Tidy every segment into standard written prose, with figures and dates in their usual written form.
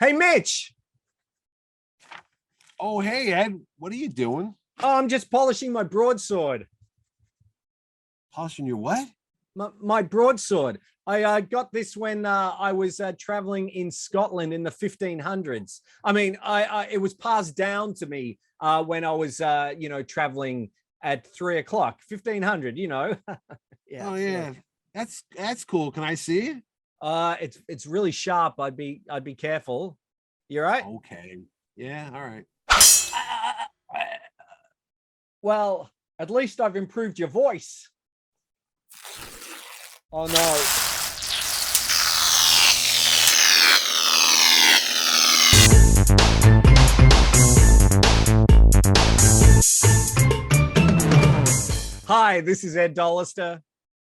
Hey, Mitch. Oh, hey, Ed, what are you doing? Oh, I'm just polishing my broadsword. Polishing your what? My broadsword. I got this when I was traveling in Scotland in the 1500s. I mean, it was passed down to me when I was, traveling at 3 o'clock, 1500. Yeah. Oh, yeah, that's cool. Can I see it? It's really sharp. I'd be careful. You're right. Okay. Yeah, all right. Well, at least I've improved your voice. Oh no. Hi, this is Ed Dollister.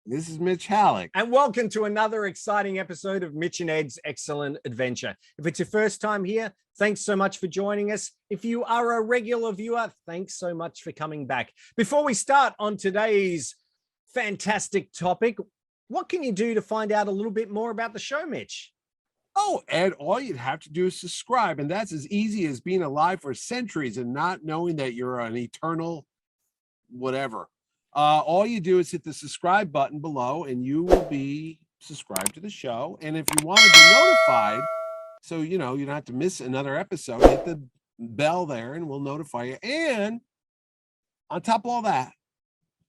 This is Mitch Halleck. And welcome to another exciting episode of Mitch and Ed's Excellent Adventure. If it's your first time here, thanks so much for joining us. If you are a regular viewer, thanks so much for coming back. Before we start on today's fantastic topic, what can you do to find out a little bit more about the show, Mitch? Oh, Ed, all you'd have to do is subscribe, and that's as easy as being alive for centuries and not knowing that you're an eternal whatever. All you do is hit the subscribe button below, and you will be subscribed to the show. And if you want to be notified, so you don't have to miss another episode, hit the bell there, and we'll notify you. And on top of all that,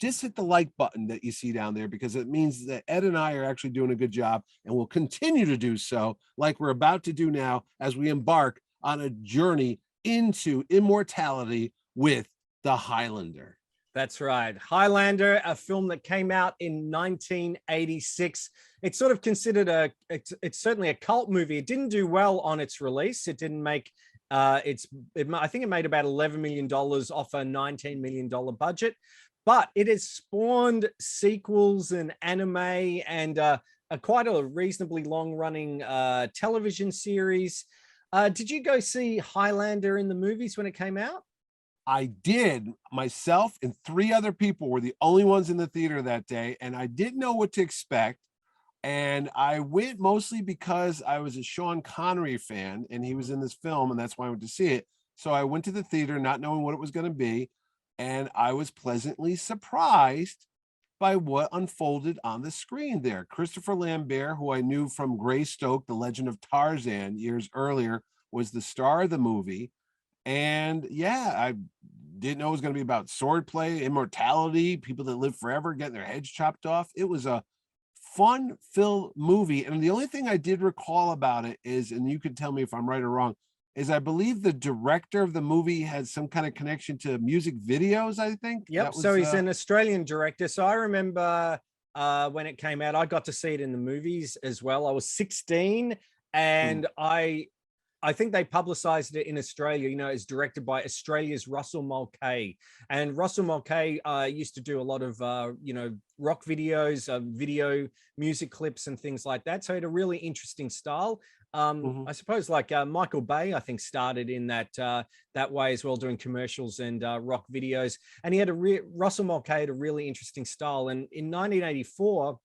just hit the like button that you see down there, because it means that Ed and I are actually doing a good job, and we'll continue to do so, like we're about to do now as we embark on a journey into immortality with the Highlander. That's right. Highlander, a film that came out in 1986. It's sort of considered it's certainly a cult movie. It didn't do well on its release. It didn't make I think it made about $11 million off a $19 million budget, but it has spawned sequels and anime and quite a reasonably long running television series. Did you go see Highlander in the movies when it came out? I did. Myself and three other people were the only ones in the theater that day, and I didn't know what to expect. And I went mostly because I was a Sean Connery fan, and he was in this film, and that's why I went to see it. So I went to the theater not knowing what it was going to be, and I was pleasantly surprised by what unfolded on the screen there. Christopher Lambert, who I knew from Greystoke, The Legend of Tarzan years earlier, was the star of the movie. And yeah, I didn't know it was going to be about swordplay, immortality, people that live forever getting their heads chopped off. It was a fun-filled movie. And the only thing I did recall about it is, and you can tell me if I'm right or wrong, is I believe the director of the movie had some kind of connection to music videos, I think. Yep. So he's an Australian director. So I remember when it came out, I got to see it in the movies as well. I was 16 and I think they publicized it in Australia, it's directed by Australia's Russell Mulcahy. And Russell Mulcahy used to do a lot of, rock videos, video music clips and things like that. So he had a really interesting style. I suppose like Michael Bay, I think, started in that way as well, doing commercials and rock videos. And he had Russell Mulcahy had a really interesting style. And in 1984,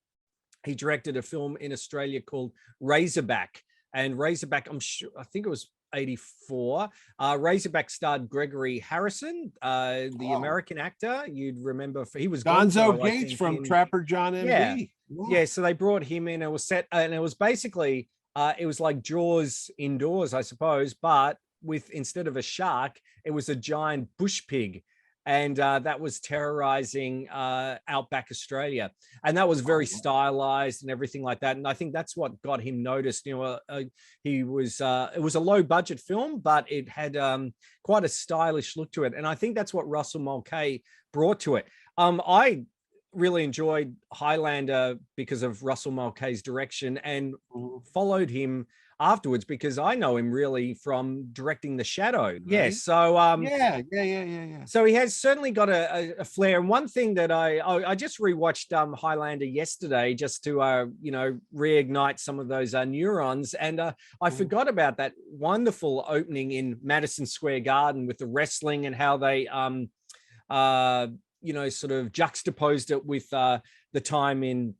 he directed a film in Australia called Razorback. And Razorback, I think it was 84. Razorback starred Gregory Harrison, the American actor. You'd remember he was Gonzo Gates from Trapper John MD. Yeah. So they brought him in. It was set, and it was basically it was like Jaws indoors, I suppose, but with instead of a shark, it was a giant bush pig. And that was terrorizing outback Australia, and that was very stylized and everything like that. And I think that's what got him noticed. It was a low budget film, but it had quite a stylish look to it. And I think that's what Russell Mulcahy brought to it. I really enjoyed Highlander because of Russell Mulcahy's direction, and followed him afterwards because I know him really from directing The Shadow. Right? Yeah. So yeah. So he has certainly got a flair. And one thing that I just rewatched Highlander yesterday just to reignite some of those neurons, and I forgot about that wonderful opening in Madison Square Garden with the wrestling and how they sort of juxtaposed it with the time in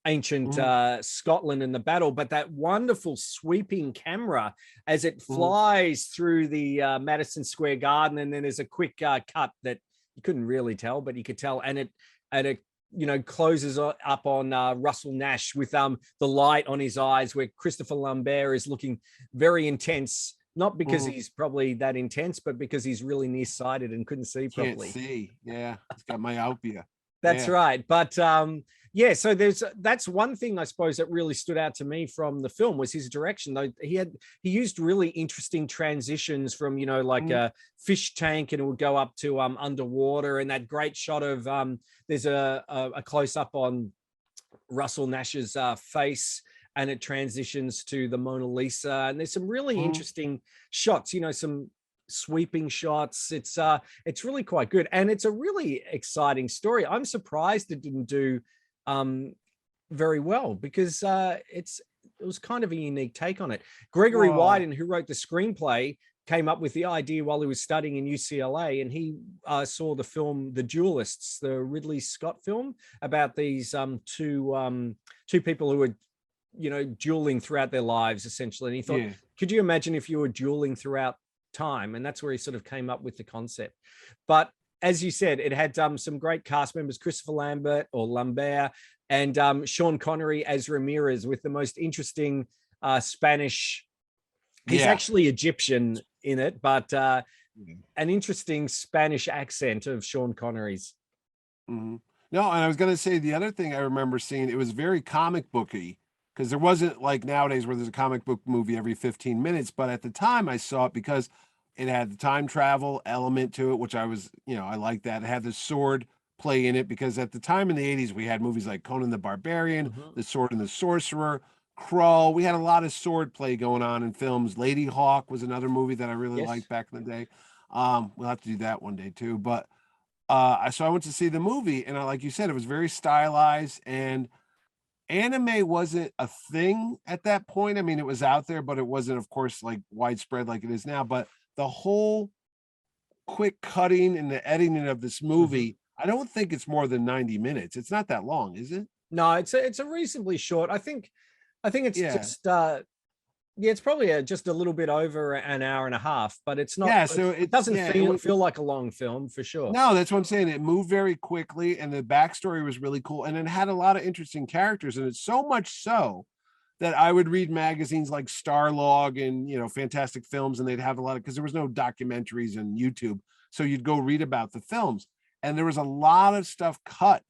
ancient Mhm. Scotland in the battle, but that wonderful sweeping camera as it Mhm. flies through the Madison Square Garden, and then there's a quick cut that you couldn't really tell, but you could tell, and it closes up on Russell Nash with the light on his eyes, where Christopher Lambert is looking very intense, not because Mhm. he's probably that intense, but because he's really nearsighted and couldn't see Can't properly. see. Yeah, he's got myopia. That's Yeah. right. But yeah, so that's one thing I suppose that really stood out to me from the film was his direction. Though he used really interesting transitions from like Mhm. a fish tank, and it would go up to underwater, and that great shot of there's a close up on Russell Nash's face, and it transitions to the Mona Lisa, and there's some really Mhm. interesting shots. Some sweeping shots. It's really quite good, and it's a really exciting story. I'm surprised it didn't do um very well, because it was kind of a unique take on it. Gregory Well, Wyden, who wrote the screenplay, came up with the idea while he was studying in UCLA, and he saw the film The Duelists, the Ridley Scott film about these two people who were dueling throughout their lives, essentially. And he thought, yeah. could you imagine if you were dueling throughout time? And that's where he sort of came up with the concept. But as you said, it had some great cast members: Christopher Lambert, and Sean Connery as Ramirez, with the most interesting Spanish. He's Yeah. actually Egyptian in it, but Yeah. an interesting Spanish accent of Sean Connery's. Mhm. No, and I was gonna say the other thing I remember seeing, it was very comic booky because there wasn't like nowadays where there's a comic book movie every 15 minutes. But at the time I saw it because it had the time travel element to it, which I was, I like that. It had the sword play in it because at the time in the 80s, we had movies like Conan the Barbarian, Mhm. The Sword and the Sorcerer, Crow. We had a lot of sword play going on in films. Lady Hawk was another movie that I really Yes. liked back in the day. We'll have to do that one day too. But so I went to see the movie, and like you said, it was very stylized, and anime wasn't a thing at that point. I mean, it was out there, but it wasn't, of course, like widespread like it is now. But the whole quick cutting and the editing of this Mhm. movie, I don't think it's more than 90 minutes. It's not that long, is it? No, it's a reasonably short. I think it's Yeah. just yeah, it's probably just a little bit over an hour and a half, but it's not. Yeah. It So it, doesn't yeah, it feel was. feel like a long film for sure. No, that's what I'm saying. It moved very quickly, and the backstory was really cool, and it had a lot of interesting characters, and it's so much so that I would read magazines like Starlog and Fantastic Films, and they'd have a lot of, because there was no documentaries and YouTube, so you'd go read about the films, and there was a lot of stuff cut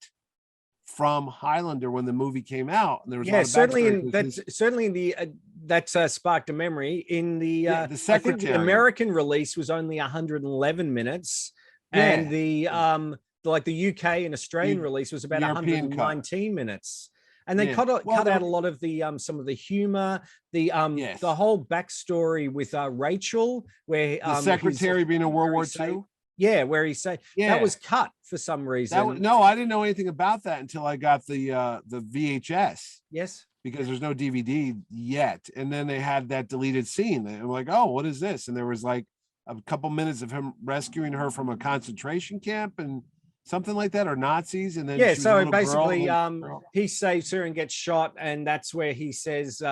from Highlander when the movie came out, and there was a Yeah, lot of certainly backstory in because that's his certainly in the that's sparked a memory in the yeah the I think the secretary American release was only 111 minutes, and yeah the like the UK and Australian the release was about European cut 119 minutes. And they yeah well cut out the a lot of the some of the humor, the yes whole backstory with Rachel, where the he's secretary being in World very War safe. II. Yeah, where he say that Yeah. was cut for some That was reason. no, I didn't know anything about that until I got the VHS Yes. because there's no DVD yet. And then they had that deleted scene. And I'm like, oh, what is this? And there was like a couple minutes of him rescuing her from a concentration camp and something like that, or Nazis. And then Yeah, she was a so little girl. And basically then he saves her and gets shot, and that's where he says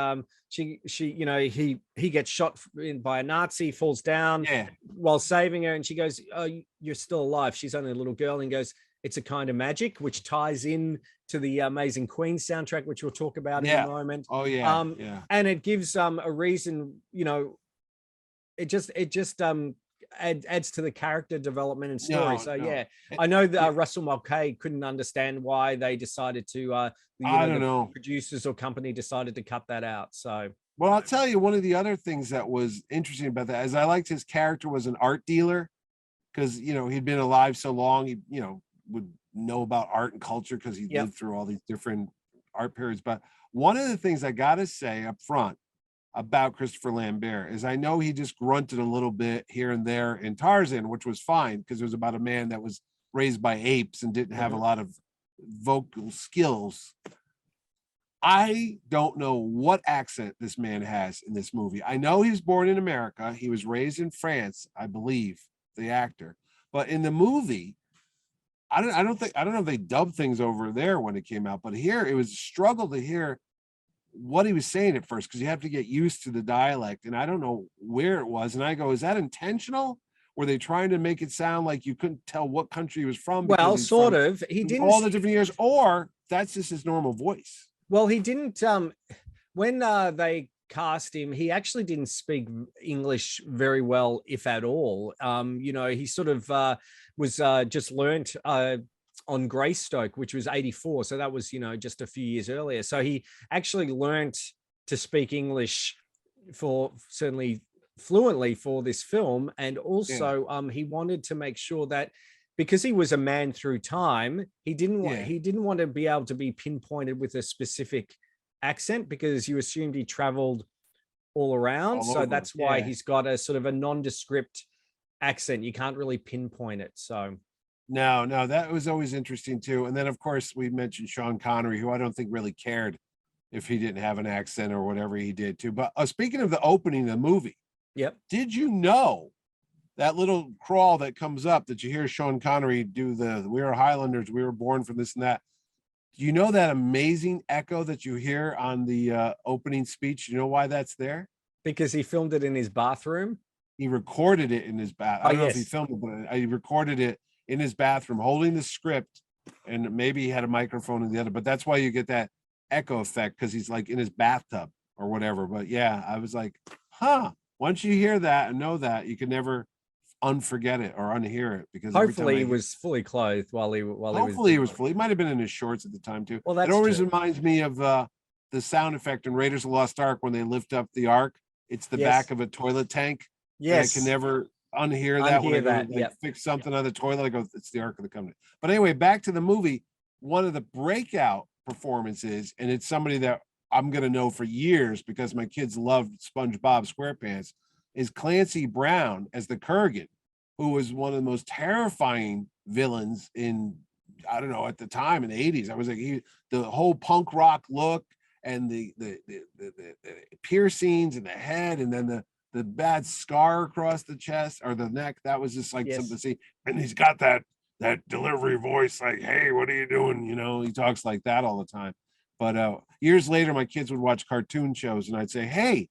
she he gets shot by a Nazi, falls down yeah, while saving her, and she goes, "Oh, you're still alive." She's only a little girl, and goes, "It's a kind of magic," which ties in to the Amazing Queen soundtrack, which we'll talk about in a yeah. moment. Oh yeah, yeah. And it gives a reason, it just adds to the character development and story. No, So no. yeah, I know that Yeah, Russell Mulcahy couldn't understand why they decided to, I don't the know. producers or company decided to cut that out. So Well, I'll tell you one of the other things that was interesting about that is I liked his character was an art dealer because he'd been alive so long, he would know about art and culture because he yep. lived through all these different art periods. But one of the things I gotta say up front about Christopher Lambert is I know he just grunted a little bit here and there in Tarzan, which was fine because it was about a man that was raised by apes and didn't have a Mhm. lot of vocal skills. I don't know what accent this man has in this movie. I know he was born in America. He was raised in France, I believe, the actor. But in the movie, I don't know if they dubbed things over there when it came out, but here it was a struggle to hear what he was saying at first because you have to get used to the dialect, and I don't know where it was. And I go, is that intentional? Were they trying to make it sound like you couldn't tell what country he was from? Because Well, he's sort from of. He didn't. all the different years, or that's just his normal voice. Well, he didn't. When they cast him, he actually didn't speak English very well, if at all. He sort of was just learnt on Greystoke, which was 84. So that was, just a few years earlier. So he actually learnt to speak English for certainly fluently for this film. And also he wanted to make sure that because he was a man through time, he didn't want to be able to be pinpointed with a specific accent because you assumed he traveled all around. So that's why he's got a sort of a nondescript accent. You can't really pinpoint it. So no, that was always interesting too. And then of course we mentioned Sean Connery, who I don't think really cared if he didn't have an accent or whatever he did too. But speaking of the opening of the movie, did you know that little crawl that comes up that you hear Sean Connery do "We are Highlanders, we were born for this and that"? Do you know that amazing echo that you hear on the opening speech? You know why that's there? Because he filmed it in his bathroom. He recorded it in his bathroom. I don't know if he filmed it, but he recorded it in his bathroom, holding the script, and maybe he had a microphone in the other. But that's why you get that echo effect because he's like in his bathtub or whatever. But yeah, I was like, huh. Once you hear that and know that, you can never unforget it or unhear it because hopefully he was fully clothed while he was fully. He might have been in his shorts at the time too. Well, that always reminds me of the sound effect in Raiders of the Lost Ark when they lift up the Ark. It's the back of a toilet tank. Yes, I can never unhear that when I fix something on the toilet. I go, it's the Ark of the Covenant. But anyway, back to the movie. One of the breakout performances, and it's somebody that I'm gonna know for years because my kids loved SpongeBob SquarePants, is Clancy Brown as the Kurgan, who was one of the most terrifying villains in, I don't know, at the time in the 80s. I was like, the whole punk rock look and the piercings in the head, and then the bad scar across the chest or the neck. That was just like something to see. And he's got that delivery voice, like, hey, what are you doing? He talks like that all the time. But years later, my kids would watch cartoon shows and I'd say, hey,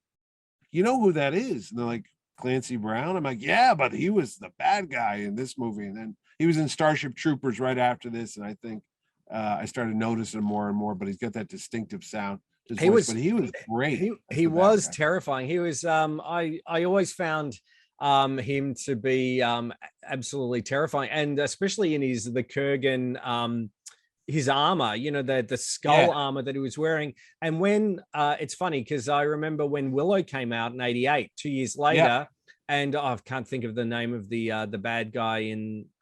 you know who that is? And they're like, Clancy Brown. I'm like, yeah, but he was the bad guy in this movie. And then he was in Starship Troopers right after this. And I think I started noticing him more and more, but he's got that distinctive sound. He was great. He was terrifying. He was, I always found him to be absolutely terrifying. And especially in the Kurgan, his armor, the skull armor that he was wearing. And when it's funny because I remember when Willow came out in 88, 2 years later, and I can't think of the name of the bad guy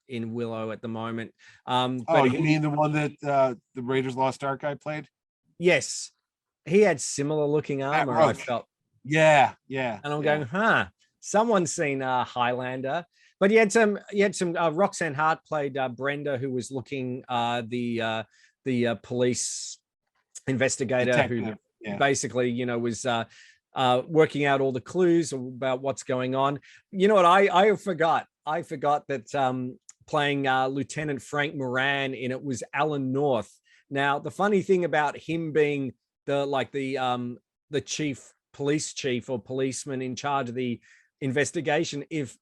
in Willow at the moment. But you mean the one that the Raiders Lost Ark guy played? Yes, he had similar looking armor. I felt. Yeah. And I'm going, someone's seen Highlander. But you had some. Roxanne Hart played Brenda, who was looking the police investigator detective, who basically, was working out all the clues about what's going on. You know what? I forgot. I forgot that playing Lieutenant Frank Moran in it was Alan North. Now, the funny thing about him being the police chief or policeman in charge of the investigation, if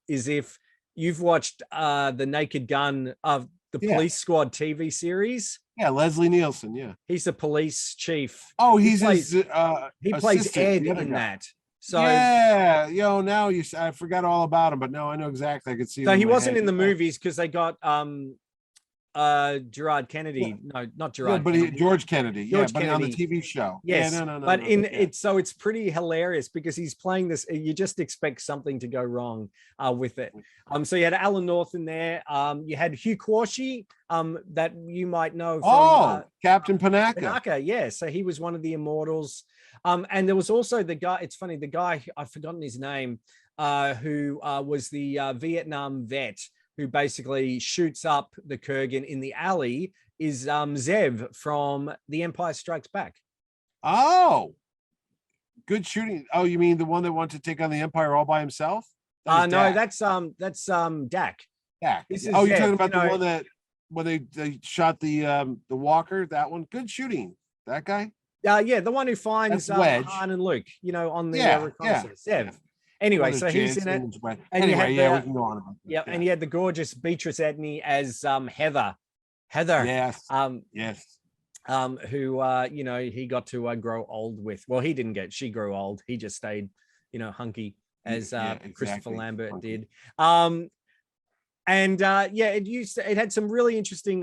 you've watched the Naked Gun of the Police Squad TV series. Yeah, Leslie Nielsen. Yeah, he's the police chief. Oh, he plays Ed in that. So now I forgot all about him, but no, I know exactly. I could see. So he wasn't in the movies because they got Gerard Kennedy. No, not Gerard. No, but George Kennedy. George Kennedy. On the TV show. Yes. No. But it's pretty hilarious because he's playing this. You just expect something to go wrong with it. So you had Alan North in there. You had Hugh Quashie, that you might know from Captain Panaka. Panaka, yeah. So he was one of the immortals. And there was also the guy. It's funny, the guy, I've forgotten his name, who was the Vietnam vet who basically shoots up the Kurgan in the alley, is Zev from The Empire Strikes Back. Oh, good shooting. Oh, you mean the one that wanted to take on the Empire all by himself? No, that's Dak. Dak. This is you're Zev, talking about the one that when they shot the walker, that one, good shooting. That guy. Yeah, the one who finds That's Wedge. Han and Luke, on the Yeah, reconnaissance. yeah. Yeah. Anyway, Well, so he's in it. Jansen, And anyway, you had we can go on about that. yeah, and you had the gorgeous Beatrice Edney as Heather. Yes. Yes. Who he got to grow old with. Well, he didn't she grew old. He just stayed, hunky as exactly. Christopher Lambert hunky. did. It had some really interesting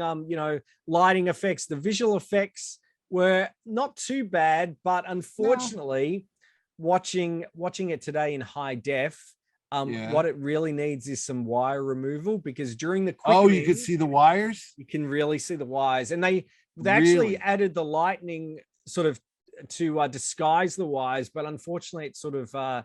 lighting effects. The visual effects were not too bad, but unfortunately, watching it today in high def, what it really needs is some wire removal, because during the you could see the wires. You can really see the wires, and they actually added the lightning sort of to disguise the wires, but unfortunately, it sort of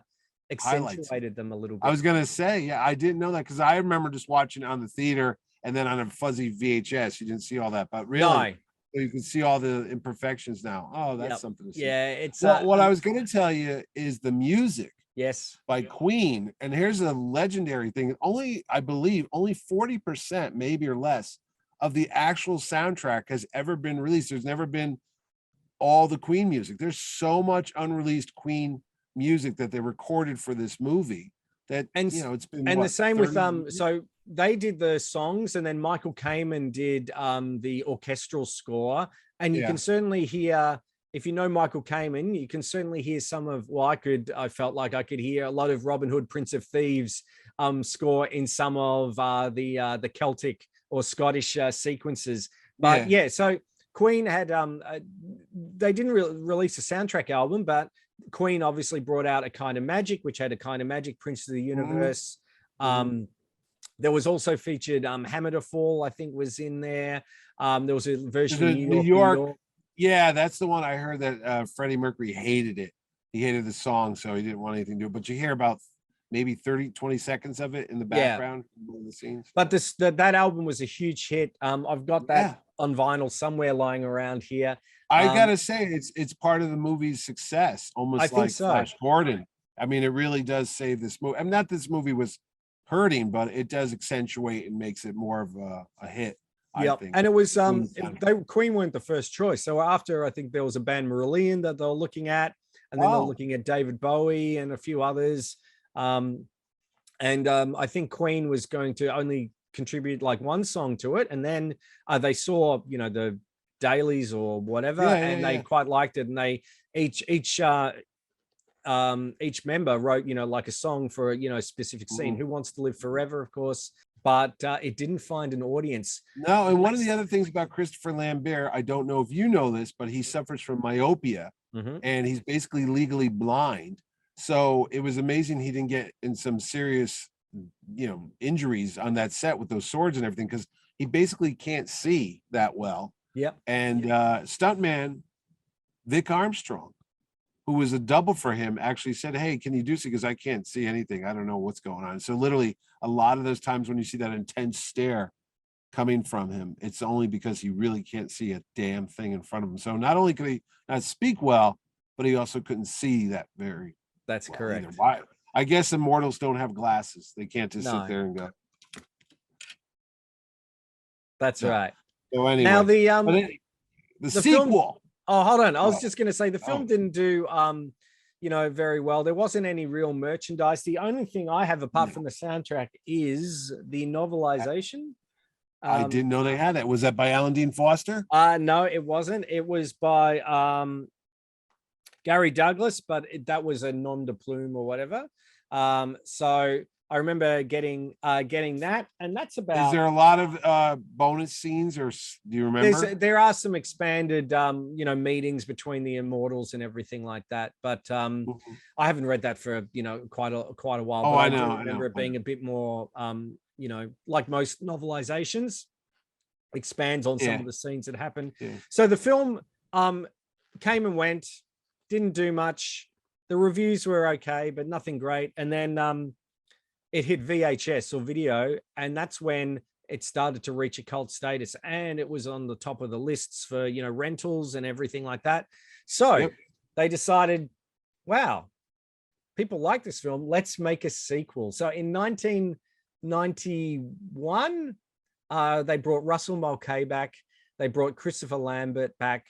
accentuated them a little bit. I was gonna say, I didn't know that, because I remember just watching it on the theater and then on a fuzzy VHS. You didn't see all that, but really, you can see all the imperfections now. Oh, that's something to see. Yeah, it's what I was gonna tell you is the music. Yes, by Queen, and here's a legendary thing. I believe only 40%, maybe or less, of the actual soundtrack has ever been released. There's never been all the Queen music. There's so much unreleased Queen music that they recorded for this movie that it's been. And the same with so they did the songs, and then Michael Kamen did the orchestral score, and you can certainly hear. If you know Michael Kamen, you can certainly hear some of. Well, I felt like I could hear a lot of Robin Hood, Prince of Thieves score in some of the Celtic or Scottish sequences. But so Queen had they didn't release a soundtrack album, but Queen obviously brought out A Kind of Magic, which had A Kind of Magic, Prince of the Universe. There was also featured Hammer to Fall, I think, was in there. There was a version of New York. Yeah, that's the one I heard that Freddie Mercury hated it. He hated the song, so he didn't want anything to do it. But you hear about maybe 30-20 seconds of it in the background in the scenes. But that album was a huge hit. I've got that on vinyl somewhere lying around here. I gotta say, it's part of the movie's success, almost like Flash Gordon. I mean, it really does save this movie. I mean, not this movie was hurting, but it does accentuate and makes it more of a hit. Yeah, and it was Queen weren't the first choice. So after, I think there was a band Marillion that they were looking at, and then they're looking at David Bowie and a few others. I think Queen was going to only contribute like one song to it, and then they saw the dailies or whatever, they quite liked it, and they each member wrote like a song for a specific scene. Who Wants to Live Forever, of course. But it didn't find an audience. No, and one of the other things about Christopher Lambert, I don't know if you know this, but he suffers from myopia, and he's basically legally blind. So it was amazing he didn't get in some serious, injuries on that set with those swords and everything, because he basically can't see that well. Yep. And stuntman Vic Armstrong, who was a double for him, actually said, "Hey, can you do this? Because I can't see anything. I don't know what's going on." So literally, a lot of those times when you see that intense stare coming from him, it's only because he really can't see a damn thing in front of him. So not only could he not speak well, but he also couldn't see that very. That's correct. Either. Why? I guess immortals don't have glasses. They can't just sit there and go. That's right. So anyway, now the sequel. Film, oh, hold on. I was just going to say the film didn't do, very well. There wasn't any real merchandise. The only thing I have apart from the soundtrack is the novelization. I didn't know they had that. Was that by Alan Dean Foster? No, it wasn't. It was by Gary Douglas, but that was a nom de plume or whatever. So I remember getting that, and that's about. Is there a lot of bonus scenes, or do you remember? There are some expanded, meetings between the immortals and everything like that. But I haven't read that for quite a while. Oh, but I know. I remember it being a bit more, like most novelizations, expands on some of the scenes that happen. Yeah. So the film came and went, didn't do much. The reviews were okay, but nothing great. And then it hit VHS or video, and that's when it started to reach a cult status, and it was on the top of the lists for rentals and everything like that. So they decided, wow, people like this film, let's make a sequel. So in 1991, They brought Russell Mulcahy back. They brought Christopher Lambert back.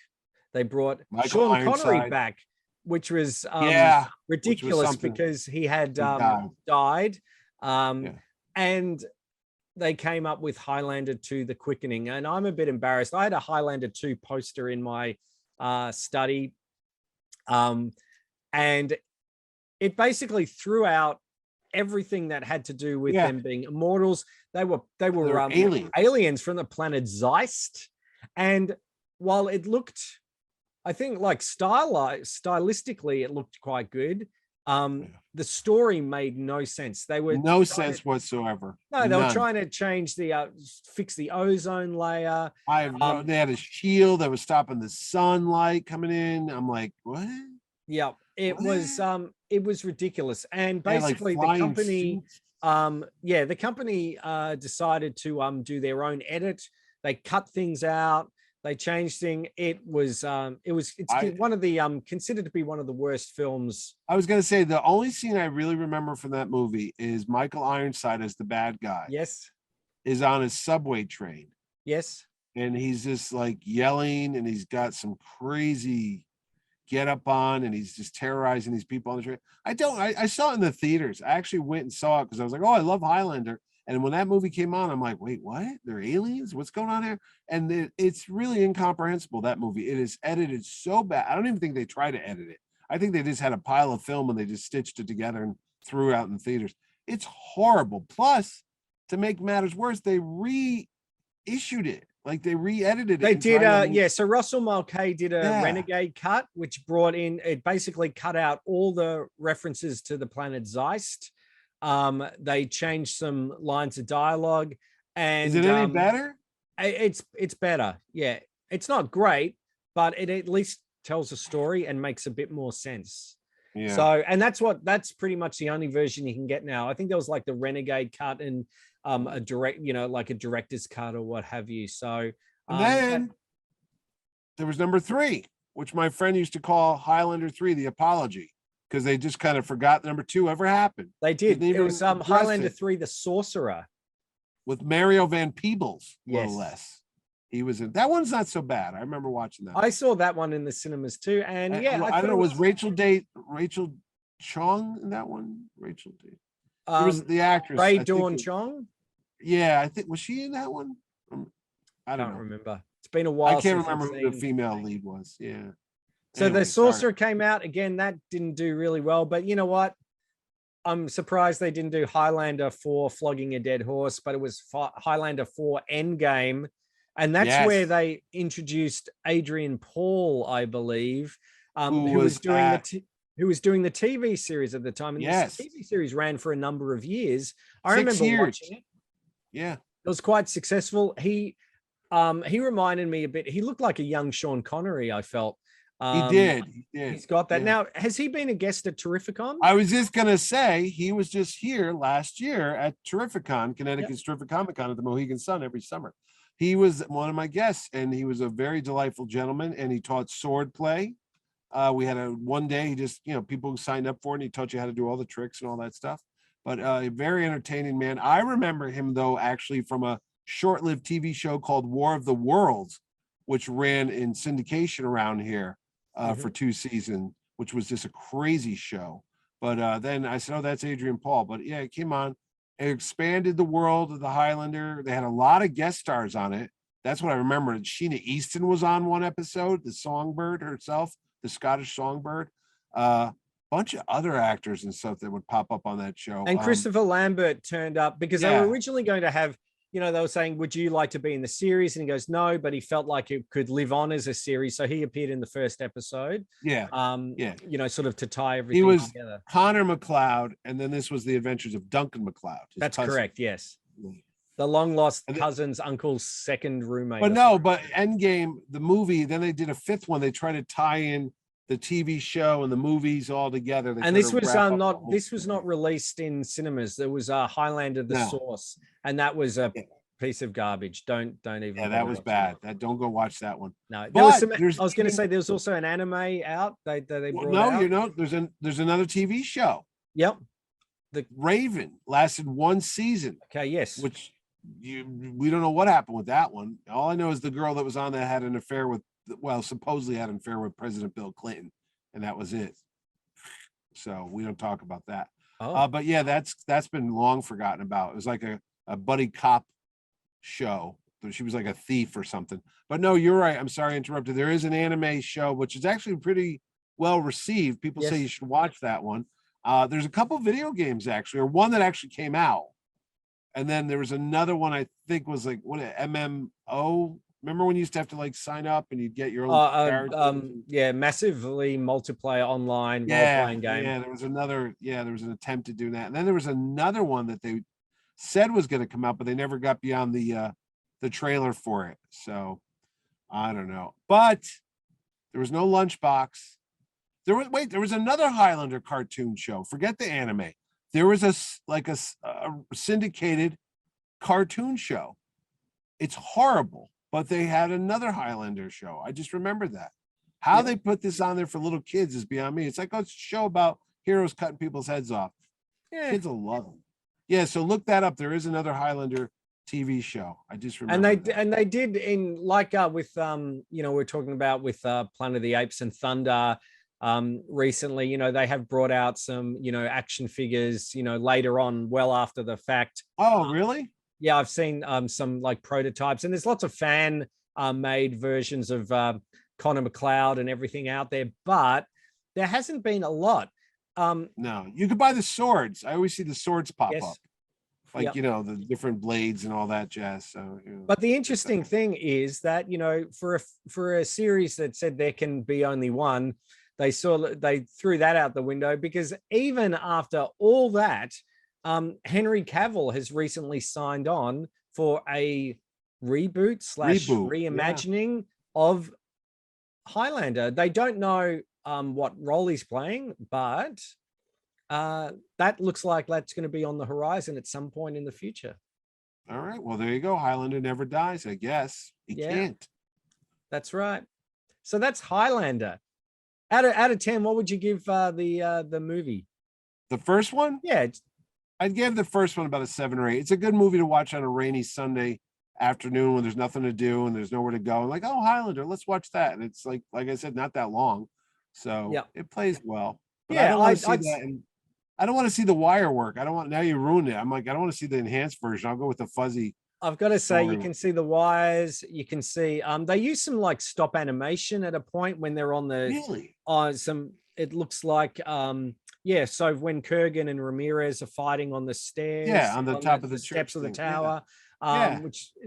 They brought Michael Sean Connery Ironside. back, which was Yeah, which was ridiculous something. because he had He died. died. Yeah. And they came up with Highlander 2, The Quickening. And I'm a bit embarrassed. I had a Highlander 2 poster in my study. And it basically threw out everything that had to do with them being immortals. They were aliens from the planet Zeist. And while it looked, I think, like stylistically, it looked quite good. The story made no sense. They were no sense whatsoever. No, they were trying to change fix the ozone layer. They had a shield that was stopping the sunlight coming in. I'm like, what? Yeah, it was ridiculous. And basically the company, the company decided to do their own edit. They cut things out. They changed things. It's one of the considered to be one of the worst films. I was gonna say the only scene I really remember from that movie is Michael Ironside as the bad guy. Yes. Is on a subway train. Yes. And he's just like yelling, and he's got some crazy get up on, and he's just terrorizing these people on the train. I saw it in the theaters. I actually went and saw it because I was like, oh, I love Highlander. And when that movie came on, I'm like, wait, what? They're aliens? What's going on here? And it's really incomprehensible, that movie. It is edited so bad. I don't even think they tried to edit it. I think they just had a pile of film and they just stitched it together and threw it out in the theaters. It's horrible. Plus, to make matters worse, they reissued it. Like they re-edited it. They did, so Russell Mulcahy did a Renegade cut, which brought in, it basically cut out all the references to the planet Zeist. They changed some lines of dialogue. And is it any better? It's better. Yeah. It's not great, but it at least tells a story and makes a bit more sense. Yeah. So, and that's pretty much the only version you can get now. I think there was like the Renegade cut and a direct, like a director's cut or what have you. So and then there was number 3, which my friend used to call Highlander 3, the apology, because they just kind of forgot number 2 ever happened. They did. It was Highlander 3, the Sorcerer, with Mario Van Peebles, more or less. He was in that one's not so bad. I remember watching that. I saw that one in the cinemas too. And I don't know, was Rachel Chong in that one? Rachel Date. It was the actress. Ray Dawn Chong. Yeah, I think, was she in that one? I don't remember. It's been a while. I can't remember who the female lead was. Yeah. So anyway, the Sorcerer came out again. That didn't do really well, but you know what? I'm surprised they didn't do Highlander 4, Flogging a Dead Horse, but it was Highlander 4 Endgame. And that's where they introduced Adrian Paul, I believe, who was doing the TV series at the time. And this TV series ran for a number of years. I remember watching it. Yeah. It was quite successful. He reminded me a bit. He looked like a young Sean Connery, I felt. He did. He's got that. Now, has he been a guest at Terrificon? I was just going to say, he was just here last year at Terrificon, Connecticut's Terrific Comic Con at the Mohegan Sun every summer. He was one of my guests, and he was a very delightful gentleman, and he taught sword play. We had one day, he just, people who signed up for it, and he taught you how to do all the tricks and all that stuff. But a very entertaining man. I remember him, though, actually from a short-lived TV show called War of the Worlds, which ran in syndication around here for 2 seasons, which was just a crazy show. But then I said, oh, that's Adrian Paul. But yeah, it came on. It expanded the world of the Highlander. They had a lot of guest stars on it. That's what I remember. Sheena Easton was on one episode, the songbird herself, the Scottish songbird. Bunch of other actors and stuff that would pop up on that show. And Christopher Lambert turned up because they were originally going to have, they were saying, would you like to be in the series? And he goes, no, but he felt like it could live on as a series. So he appeared in the first episode. Yeah. Sort of to tie everything together. Connor McLeod, and then this was the adventures of Duncan McLeod. That's correct, yes. The long lost cousin's uncle's second roommate. But Endgame, the movie, then they did a 5th one. They tried to tie in the TV show and the movies all together. And this was not released in cinemas. There was Highlander the Source, and that was a piece of garbage. Don't even. Yeah, that was bad. Don't go watch that one. No, there was some. I was going to say there was also an anime out. They brought out. There's another TV show. Yep. The Raven lasted 1 season. Okay. Yes. Which we don't know what happened with that one. All I know is the girl that was on that had an affair with, well, supposedly had an affair with President Bill Clinton, and that was it. So we don't talk about that. But yeah, that's been long forgotten about. It was like a buddy cop show. She was like a thief or something. But no, you're right. I'm sorry I interrupted. There is an anime show, which is actually pretty well received. People say you should watch that one. There's a couple video games actually, or one that actually came out. And then there was another one I think was like what MMO. Remember when you used to have to like sign up and you'd get your own character? Yeah, massively multiplayer online role-playing game. Yeah, there was an attempt to do that. And then there was another one that they said was going to come out, but they never got beyond the trailer for it. So I don't know. But there was no Lunchbox. There was another Highlander cartoon show. Forget the anime. There was a syndicated cartoon show. It's horrible, but they had another Highlander show. I just remember that. How they put this on there for little kids is beyond me. It's like a show about heroes cutting people's heads off. Yeah. Kids will love them. Yeah, so look that up. There is another Highlander TV show. I just remember. And they did in like with we're talking about with Planet of the Apes and Thunder. Recently, they have brought out some, action figures, later on, well after the fact. Oh, really? Yeah, I've seen some like prototypes, and there's lots of fan made versions of Connor McLeod and everything out there, but there hasn't been a lot. No, you could buy the swords. I always see the swords pop up. Like, the different blades and all that jazz. So, but the interesting thing is that, for a series that said there can be only one, they threw that out the window, because even after all that, Henry Cavill has recently signed on for a reboot / reimagining of Highlander. They don't know what role he's playing, but that looks like that's going to be on the horizon at some point in the future. All right. Well, there you go. Highlander never dies, I guess. He can't. That's right. So that's Highlander. Out of 10, what would you give the movie? The first one? Yeah. I'd give the first one about a 7 or 8. It's a good movie to watch on a rainy Sunday afternoon when there's nothing to do and there's nowhere to go. Like, oh, Highlander, let's watch that. And it's like I said, not that long. So it plays well. But I don't want to see that. And I don't want to see the wire work. Now you ruined it. I'm like, I don't want to see the enhanced version. I'll go with the fuzzy. I've got to say, you can see the wires. You can see they use some like stop animation at a point when they're on it looks like so when Kurgan and Ramirez are fighting on the stairs, on the top of the steps of the tower,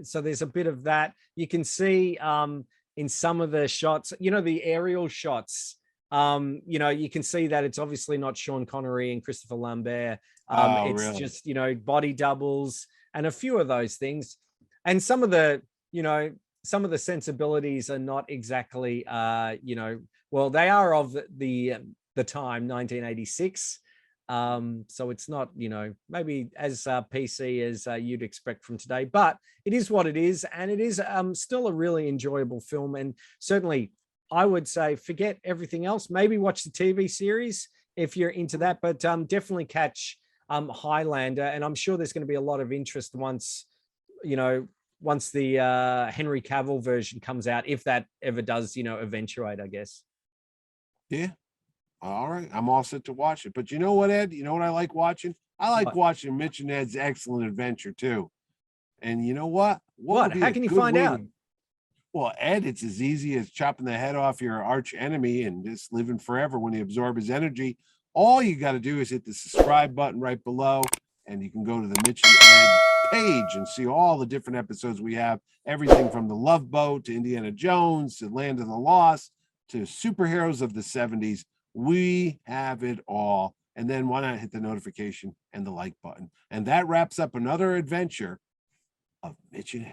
so there's a bit of that. You can see in some of the shots, the aerial shots, you can see that it's obviously not Sean Connery and Christopher Lambert. It's really just, body doubles and a few of those things. And some of the sensibilities are not exactly, well, they are of the time, 1986. So it's not, maybe as PC as you'd expect from today, but it is what it is. And it is still a really enjoyable film. And certainly I would say forget everything else. Maybe watch the TV series if you're into that, but definitely catch Highlander. And I'm sure there's going to be a lot of interest once the Henry Cavill version comes out, if that ever does, eventuate, I guess. Yeah. All right. I'm all set to watch it. But you know what, Ed? You know what I like watching? I like watching Mitch and Ed's Excellent Adventure too. And you know what? How can you find out? Well, Ed, it's as easy as chopping the head off your arch enemy and just living forever when you absorb his energy. All you got to do is hit the subscribe button right below, and you can go to the Mitch and Ed page and see all the different episodes we have. Everything from The Love Boat to Indiana Jones to Land of the Lost to superheroes of the 70s. We have it all. And then why not hit the notification and the like button? And that wraps up another adventure of Mitch and Ed.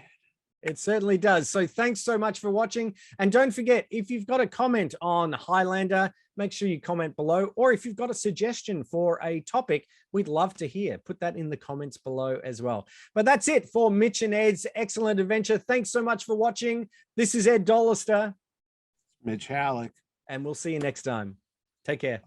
It certainly does. So thanks so much for watching. And don't forget, if you've got a comment on Highlander, make sure you comment below. Or if you've got a suggestion for a topic, we'd love to hear. Put that in the comments below as well. But that's it for Mitch and Ed's Excellent Adventure. Thanks so much for watching. This is Ed Dollister. Mitch Halleck. And we'll see you next time. Take care.